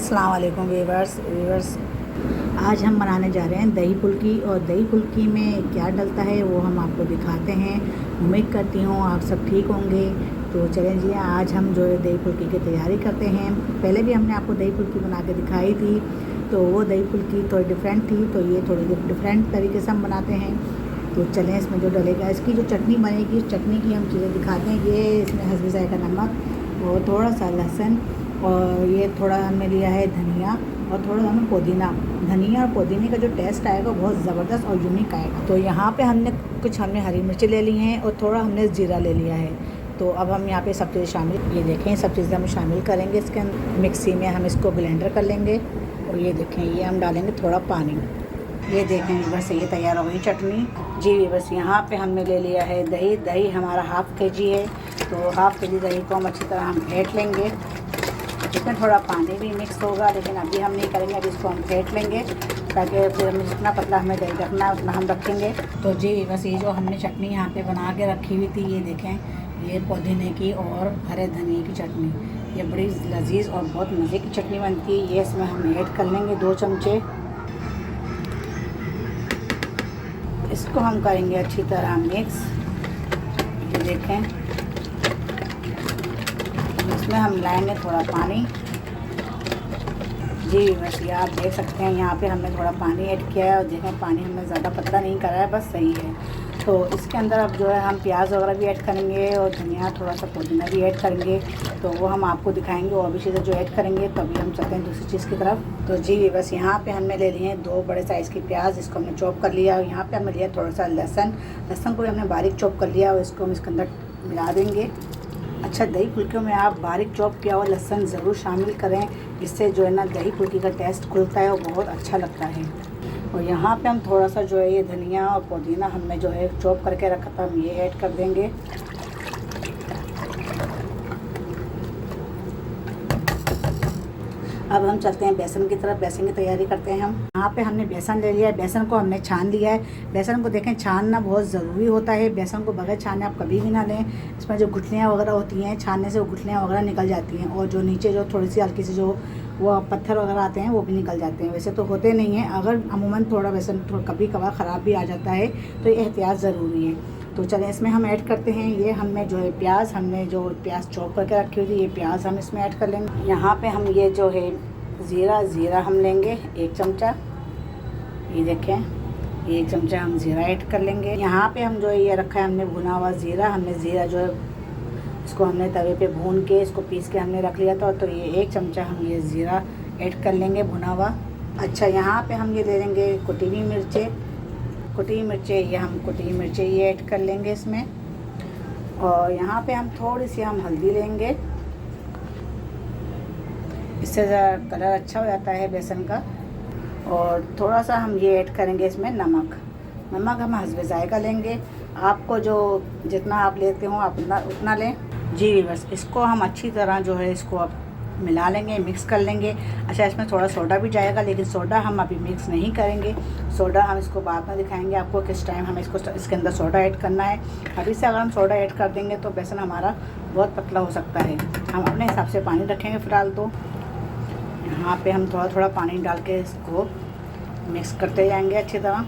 अस्सलाम वालेकुम वीवर्स। आज हम बनाने जा रहे हैं दही फुल्की। और दही फुल्की में क्या डलता है वो हम आपको दिखाते हैं। उम्मीद करती हूँ आप सब ठीक होंगे। तो चलें जी, आज हम जो है दही फुल्की की तैयारी करते हैं। पहले भी हमने आपको दही फुल्की बना के दिखाई थी, तो वो दही फुल्की थोड़ी डिफरेंट थी, तो ये थोड़ी डिफरेंट तरीके से हम बनाते हैं। तो चलें, इसमें जो डलेगा, इसकी जो चटनी बनेगी, चटनी की हम चीज़ें दिखाते हैं। ये इसमें हस्बे जायका नमक और थोड़ा सा लहसुन, और ये थोड़ा हमने लिया है धनिया, और थोड़ा हमने पुदीना। धनिया और पुदीने का जो टेस्ट आएगा बहुत ज़बरदस्त और यूनिक आएगा। तो यहाँ पे हमने हरी मिर्ची ले ली हैं और थोड़ा हमने ज़ीरा ले लिया है। तो अब हम यहाँ पे सब चीज़ें शामिल, ये देखें, सब चीज़ें हम शामिल करेंगे इसके अंदर। मिक्सी में हम इसको ब्लेंडर कर लेंगे। और ये देखें, ये हम डालेंगे थोड़ा पानी। ये देखें, बस ये तैयार हो गई चटनी जी। बस यहाँ पे हमने ले लिया है दही हमारा हाफ़ के-जी है। तो हाफ़ के-जी दही को हम अच्छी तरह हम फेंट लेंगे। इसमें थोड़ा पानी भी मिक्स होगा, लेकिन अभी हम नहीं करेंगे, अभी इसको हम फेंट लेंगे, ताकि फिर हमें जितना पतला हमें दही रखना है उतना हम रखेंगे। तो जी बस ये जो हमने चटनी यहाँ पे बना के रखी हुई थी, ये देखें, ये पुदीने की और हरे धनिए की चटनी। ये बड़ी लजीज और बहुत मज़े की चटनी बनती है। ये इसमें हम ऐड कर लेंगे 2 चमचे। इसको हम करेंगे अच्छी तरह मिक्स। ये देखें, इसमें हम लाएंगे थोड़ा पानी जी। बस ये आप देख सकते हैं, यहाँ पे हमने थोड़ा पानी ऐड किया है, और देखें पानी हमने ज़्यादा पतला नहीं करा है, बस सही है। तो इसके अंदर अब जो है हम प्याज वगैरह भी ऐड करेंगे, और धनिया, थोड़ा सा पुदीना भी ऐड करेंगे। तो वो हम आपको दिखाएंगे, और भी चीज़ें जो ऐड करेंगे। तो अभी हम चलते हैं दूसरी चीज़ की तरफ। तो जी बस यहाँ पे हमने ले लिए हैं 2 बड़े साइज़ की प्याज, इसको हमने चॉप कर लिया। और यहाँ पे हमने लिया थोड़ा सा लहसुन को भी हमने बारीक चॉप कर लिया, और इसको हम इसके अंदर मिला देंगे। अच्छा, दही फुल्कियों में आप बारीक चॉप किया हुआ लहसुन ज़रूर शामिल करें, इससे जो है ना दही फुल्की का टेस्ट खुलता है और बहुत अच्छा लगता है। और यहाँ पे हम थोड़ा सा जो है ये धनिया और पुदीना हमने जो है चॉप करके रखा था, हम ये ऐड कर देंगे। अब हम चलते हैं बेसन की तरफ। बेसन की तैयारी करते हैं हम। यहाँ पे हमने बेसन ले लिया है, बेसन को हमने छान लिया है। बेसन को देखें, छानना बहुत ज़रूरी होता है। बेसन को बगैर छाने आप कभी भी ना लें। इसमें जो गुठलियाँ वगैरह होती हैं, छानने से वो गुठलियाँ वगैरह निकल जाती हैं, और जो नीचे जो थोड़ी सी हल्की सी जो वो पत्थर वगैरह आते हैं वो भी निकल जाते हैं। वैसे तो होते नहीं हैं, अगर अमूमन थोड़ा बेसन कभी कभार ख़राब भी आ जाता है, तो ये एहतियात ज़रूरी है। तो चलें, इसमें हम ऐड करते हैं, ये हमने जो है प्याज, प्याज चॉप करके रखी हुई थी, ये प्याज हम इसमें ऐड कर लेंगे। यहाँ पे हम ये जो है ज़ीरा हम लेंगे 1 चमचा। ये देखें, ये 1 चमचा हम ज़ीरा ऐड कर लेंगे। यहाँ पे हम जो है ये रखा है हमने भुना हुआ ज़ीरा। हमने ज़ीरा जो है इसको हमने तवे पे भून के इसको पीस के हमने रख लिया था। तो ये 1 चमचा हम ये ज़ीरा ऐड कर लेंगे भुना हुआ। अच्छा, यहाँ पे हम ये ले लेंगे कुटी हुई मिर्चें। ये हम कुटी हुई मिर्चें ये ऐड कर लेंगे इसमें। और यहाँ पे हम थोड़ी सी हम हल्दी लेंगे, इससे ज़रा कलर अच्छा हो जाता है बेसन का। और थोड़ा सा हम ये ऐड करेंगे इसमें नमक हम हस्बे जायका लेंगे। आपको जो जितना आप लेते हो आप उतना लें जी। बस इसको हम अच्छी तरह जो है इसको अब मिला लेंगे, मिक्स कर लेंगे। अच्छा, इसमें थोड़ा सोडा भी जाएगा, लेकिन सोडा हम अभी मिक्स नहीं करेंगे। सोडा हम इसको बाद में दिखाएंगे आपको किस टाइम हमें इसके अंदर सोडा ऐड करना है। अभी से अगर हम सोडा ऐड कर देंगे तो बेसन हमारा बहुत पतला हो सकता है। हम अपने हिसाब से पानी रखेंगे फ़िलहाल। तो यहाँ पे हम थोड़ा थोड़ा पानी डाल के इसको मिक्स करते जाएंगे अच्छी तरह।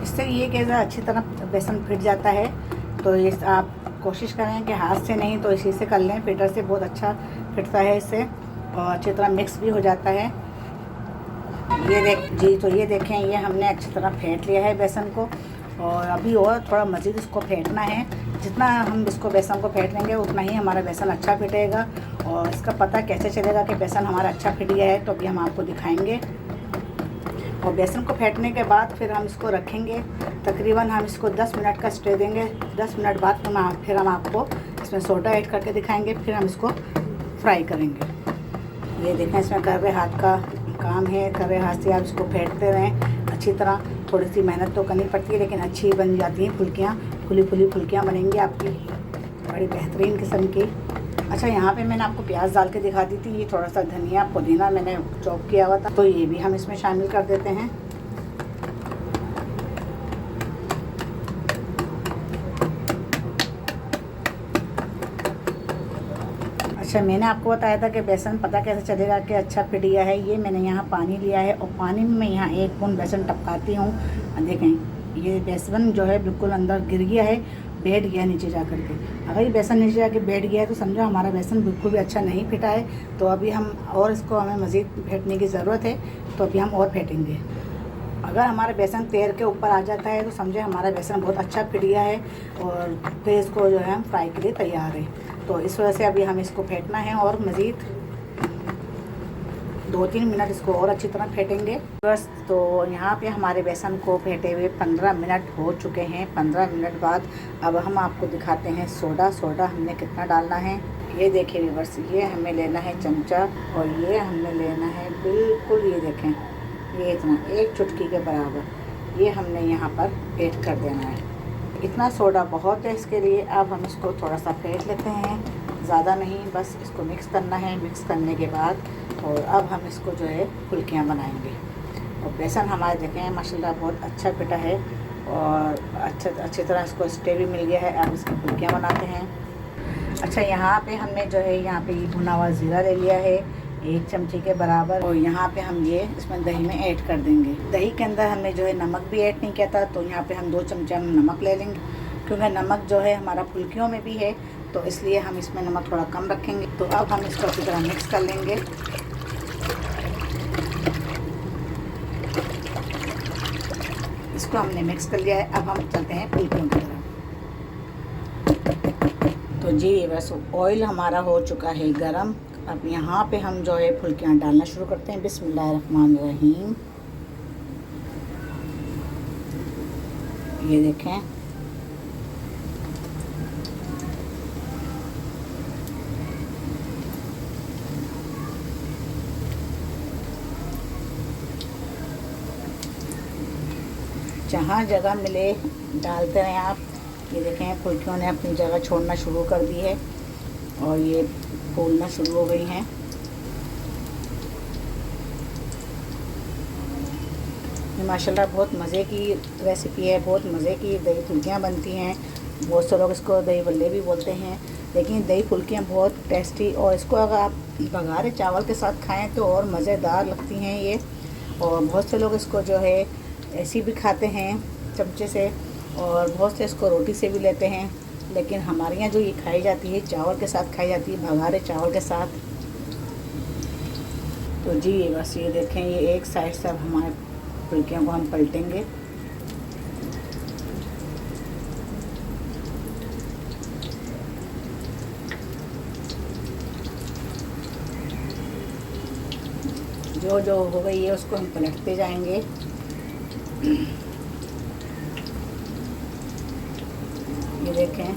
इससे ये कैसा अच्छी तरह बेसन फिट जाता है। तो ये आप कोशिश करें कि हाथ से नहीं तो इसी से कर लें, फिटर से बहुत अच्छा फिटता है इससे, और अच्छी तरह मिक्स भी हो जाता है। ये देखें, ये हमने अच्छी तरह फेंट लिया है बेसन को। और अभी और थोड़ा मज़ीद इसको फेंटना है। जितना हम इसको बेसन को फेंट लेंगे उतना ही हमारा बेसन अच्छा फिटेगा। और इसका पता कैसे चलेगा कि बेसन हमारा अच्छा फिट गया है, तो अभी हम आपको दिखाएंगे। और बेसन को फेंटने के बाद फिर हम इसको रखेंगे, तकरीबन हम इसको 10 मिनट का स्टे देंगे। 10 मिनट बाद फिर हम आपको इसमें सोडा ऐड करके दिखाएंगे, फिर हम इसको फ्राई करेंगे। ये देखें, इसमें कड़वे हाथ का काम है। कड़वे हाथ से आप इसको फेंटते रहें अच्छी तरह। थोड़ी सी मेहनत तो करनी पड़ती है, लेकिन अच्छी बन जाती हैं फुल्कियाँ। फुली फुल्कियाँ बनेंगी आपकी, बड़ी बेहतरीन किस्म की। अच्छा, यहाँ पे मैंने आपको प्याज डाल के दिखा दी थी। ये थोड़ा सा धनिया पुदीना मैंने चॉप किया हुआ था, तो ये भी हम इसमें शामिल कर देते हैं। अच्छा, मैंने आपको बताया था कि बेसन पता कैसे चलेगा कि अच्छा फिट गया है। ये मैंने यहाँ पानी लिया है और पानी में मैं यहाँ 1 बूंद बेसन टपकाती हूँ। देखें ये बेसन जो है बिल्कुल अंदर गिर गया है, बैठ गया नीचे जा कर के। अगर ये बेसन नीचे जाके बैठ गया है तो समझो हमारा बेसन बिल्कुल भी अच्छा नहीं फिटा है। तो अभी हम और इसको हमें मज़ीद फेंटने की ज़रूरत है, तो अभी हम और फेंटेंगे। अगर हमारा बेसन तैर के ऊपर आ जाता है तो समझे हमारा बेसन बहुत अच्छा फिट गया है और फिर इसको जो है हम फ्राई के लिए तैयार है। तो इस वजह से अभी हम इसको फेंटना है और मज़ीद 2-3 मिनट इसको और अच्छी तरह फेंटेंगे बस। तो यहाँ पे हमारे बेसन को फेंटे हुए 15 मिनट हो चुके हैं। 15 मिनट बाद अब हम आपको दिखाते हैं सोडा हमने कितना डालना है। ये देखिए व्यूअर्स, ये हमें लेना है चमचा और ये हमने लेना है बिल्कुल, ये देखें ये इतना 1 चुटकी के बराबर ये हमने यहाँ पर ऐड कर देना है। इतना सोडा बहुत है इसके लिए। अब हम इसको थोड़ा सा फेंट लेते हैं, ज़्यादा नहीं, बस इसको मिक्स करना है। मिक्स करने के बाद और अब हम इसको जो है फुल्कियाँ बनाएंगे। और बेसन हमारे देखें माशाल्लाह बहुत अच्छा पिटा है और अच्छी तरह इसको स्टे भी मिल गया है। अब इसकी फुल्कियाँ बनाते हैं। अच्छा, यहाँ पे हमने जो है यहाँ पे भुना हुआ ज़ीरा ले लिया है 1 चमचे के बराबर और यहाँ पे हम ये इसमें दही में ऐड कर देंगे। दही के अंदर हमने जो है नमक भी ऐड नहीं किया था, तो यहाँ पे हम 2 चमचे हम नमक ले लेंगे, क्योंकि नमक जो है हमारा फुल्कियों में भी है, तो इसलिए हम इसमें नमक थोड़ा कम रखेंगे। तो अब हम इसको अच्छी तरह मिक्स कर लेंगे। इसको हमने मिक्स कर लिया है। अब हम चलते हैं फुल्कियों की तरफ। तो जी बस ऑयल हमारा हो चुका है गरम। अब यहाँ पे हम जो है फुल्कियाँ डालना शुरू करते हैं। बिस्मिल्लाहिर्रहमानिर्रहीम। ये देखें, जहाँ जगह मिले डालते रहें आप। ये देखें फुल्कियों ने अपनी जगह छोड़ना शुरू कर दी है और ये फूलना शुरू हो गई हैं। ये माशाल्लाह बहुत मज़े की रेसिपी है, बहुत मज़े की दही फुल्कियाँ बनती हैं। बहुत से लोग इसको दही बल्ले भी बोलते हैं, लेकिन दही फुल्कियाँ बहुत टेस्टी, और इसको अगर आप बघारे चावल के साथ खाएं तो और मज़ेदार लगती हैं ये। और बहुत से लोग इसको जो है ऐसी भी खाते हैं चमचे से, और बहुत से इसको रोटी से भी लेते हैं, लेकिन हमारे यहाँ जो ये खाई जाती है चावल के साथ खाई जाती है, बघारे चावल के साथ। तो जी बस ये देखें, ये एक साइड से अब हमारे फुल्कियों को हम पलटेंगे। जो जो हो गई है उसको हम पलटते जाएंगे। ये देखें,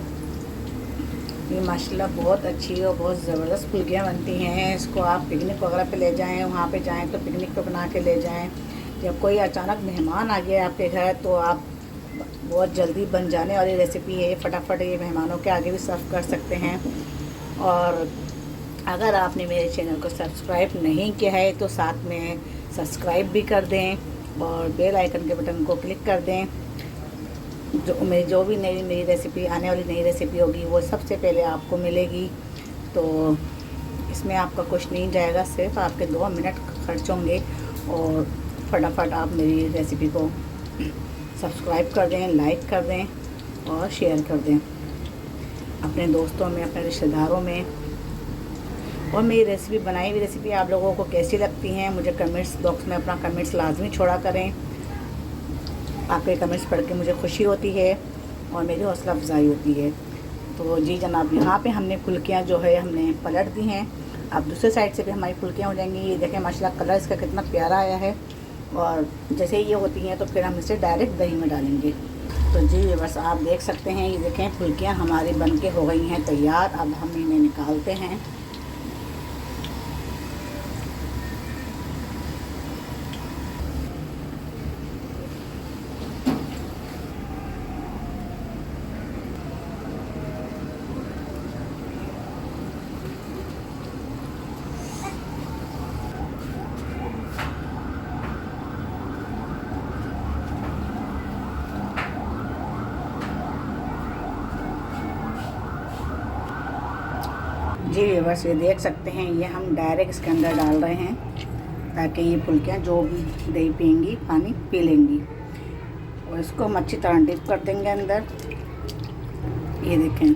ये माशाल्लाह बहुत अच्छी और बहुत ज़बरदस्त फुल्कियाँ बनती हैं। इसको आप पिकनिक वगैरह पे ले जाएं, वहाँ पे जाएं तो पिकनिक पे बना के ले जाएं। जब कोई अचानक मेहमान आ गया आपके घर तो आप बहुत जल्दी बन जाने वाली रेसिपी है, फटाफट ये मेहमानों के आगे भी सर्व कर सकते हैं। और अगर आपने मेरे चैनल को सब्सक्राइब नहीं किया है तो साथ में सब्सक्राइब भी कर दें और बेल आइकन के बटन को क्लिक कर दें। जो भी मेरी रेसिपी आने वाली नई रेसिपी होगी वो सबसे पहले आपको मिलेगी। तो इसमें आपका कुछ नहीं जाएगा, सिर्फ आपके 2 मिनट खर्च होंगे और फटाफट आप मेरी रेसिपी को सब्सक्राइब कर दें, लाइक कर दें और शेयर कर दें अपने दोस्तों में, अपने रिश्तेदारों में। और मेरी रेसिपी, बनाई हुई रेसिपी आप लोगों को कैसी लगती हैं, मुझे कमेंट्स बॉक्स में अपना कमेंट्स लाजमी छोड़ा करें। आपके कमेंट्स पढ़ के मुझे खुशी होती है और मेरी हौसला अफजाई होती है। तो जी जनाब, यहाँ पे हमने फुल्कियाँ जो है हमने पलट दी हैं। अब दूसरे साइड से भी हमारी फुल्कियाँ हो जाएंगी। ये देखें माशाल्लाह कलर इसका कितना प्यारा आया है। और जैसे ये होती हैं तो फिर हम इसे डायरेक्ट दही में डालेंगे। तो जी बस आप देख सकते हैं, ये देखें फुल्कियाँ हमारी बन के हो गई हैं तैयार। अब हम इन्हें निकालते हैं। जी जी व्यूअर्स, ये देख सकते हैं, ये हम डायरेक्ट इसके अंदर डाल रहे हैं ताकि ये फुल्कियाँ जो भी दही पियेंगी पानी पी लेंगी। और इसको हम अच्छी तरह डिप कर देंगे अंदर। ये देखें,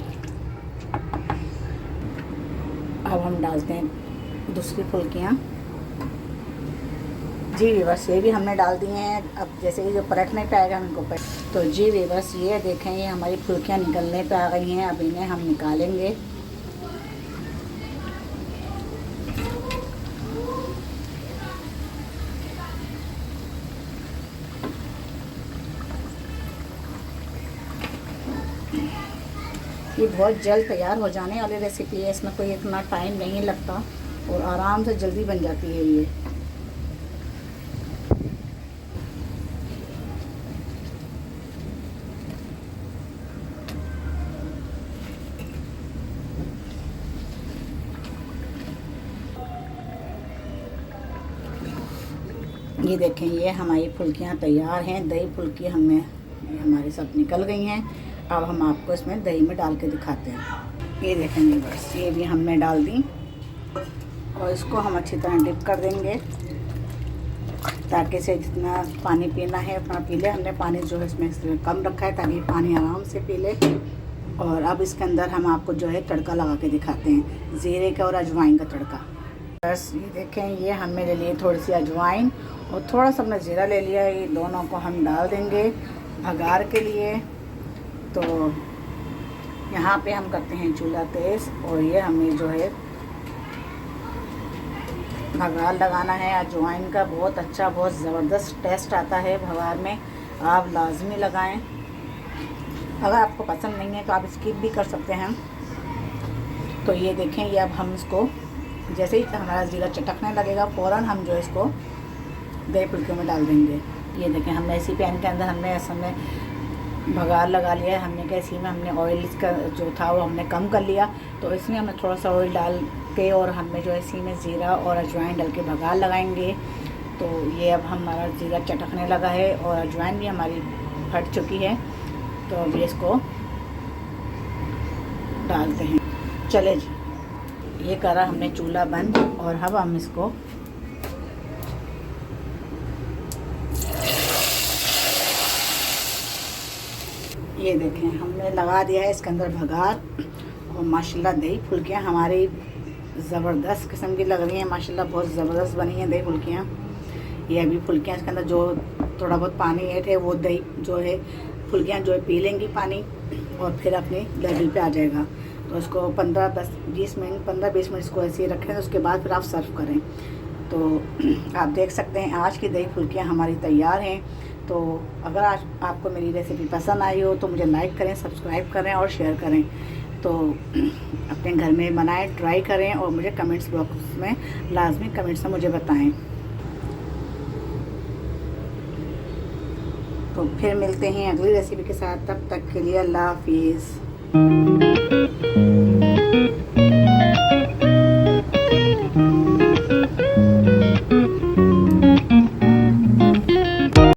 अब हम डालते हैं दूसरी फुल्कियाँ। जी व्यूअर्स, ये भी हमने डाल दिए हैं। अब जैसे कि जो परखने पे आएगा हम इनको तो जी व्यूअर्स, ये देखें, ये हमारी फुल्कियाँ निकलने पे आ गई हैं। अब इन्हें हम निकालेंगे। ये बहुत जल्द तैयार हो जाने वाली रेसिपी है, इसमें कोई इतना टाइम नहीं लगता और आराम से जल्दी बन जाती है ये। ये देखें, ये हमारी फुल्कियाँ तैयार हैं। दही फुल्की हमने हमारी सब निकल गई हैं। अब हम आपको इसमें दही में डाल के दिखाते हैं। ये देखेंगे, बस ये भी हमने डाल दी और इसको हम अच्छी तरह डिप कर देंगे ताकि इसे जितना पानी पीना है उतना पी ले। हमने पानी जो है इसमें कम रखा है ताकि पानी आराम से पी ले। और अब इसके अंदर हम आपको जो है तड़का लगा के दिखाते हैं, ज़ीरे का और अजवाइन का तड़का। बस ये देखें, ये हमने ले लिए थोड़ी सी अजवाइन और थोड़ा सा हमने ज़ीरा ले लिया। ये दोनों को हम डाल देंगे भगार के लिए। तो यहाँ पे हम करते हैं चूल्हा तेज़ और ये हमें जो है भगार लगाना है। अजवाइन का बहुत अच्छा, बहुत ज़बरदस्त टेस्ट आता है भगार में, आप लाजमी लगाएं। अगर आपको पसंद नहीं है तो आप स्किप भी कर सकते हैं। तो ये देखें, ये अब हम इसको जैसे ही हमारा ज़ीरा चटकने लगेगा फ़ौरन हम जो इसको दही फुल्कियों में डाल देंगे। ये देखें, हमने इसी पैन के अंदर हमने इसमें भगार लगा लिया है। हमने क्या इसी में हमने ऑयल का जो था वो हमने कम कर लिया, तो इसमें हमने थोड़ा सा ऑयल डाल के और हमने जो है इसी में ज़ीरा और अजवाइन डाल के भगार लगाएंगे। तो ये अब हमारा ज़ीरा चटकने लगा है और अजवाइन भी हमारी फट चुकी है। तो अब इसको डालते हैं। चले जी, ये करा हमने चूल्हा बंद और अब हम इसको ये देखें, हमने लगा दिया है इसके अंदर भगार। और माशाल्लाह दही फुल्कियाँ हमारी ज़बरदस्त किस्म की लग रही हैं। माशाल्लाह बहुत ज़बरदस्त बनी हैं दही फुल्कियाँ। ये अभी फुल्कियाँ इसके अंदर जो थोड़ा बहुत पानी ऐड है वो दही जो है फुल्कियाँ जो है पी लेंगी पानी और फिर अपने लेवल पे आ जाएगा। तो इसको 15-20 मिनट इसको ऐसे ही रखें, उसके बाद फिर आप सर्व करें। तो आप देख सकते हैं आज की दही फुल्कियाँ हमारी तैयार हैं। तो अगर आज आपको मेरी रेसिपी पसंद आई हो तो मुझे लाइक करें, सब्सक्राइब करें और शेयर करें। तो अपने घर में बनाएं, ट्राई करें और मुझे कमेंट्स बॉक्स में लाजमी कमेंट्स में मुझे बताएं। तो फिर मिलते हैं अगली रेसिपी के साथ, तब तक के लिए अल्लाह हाफिज़।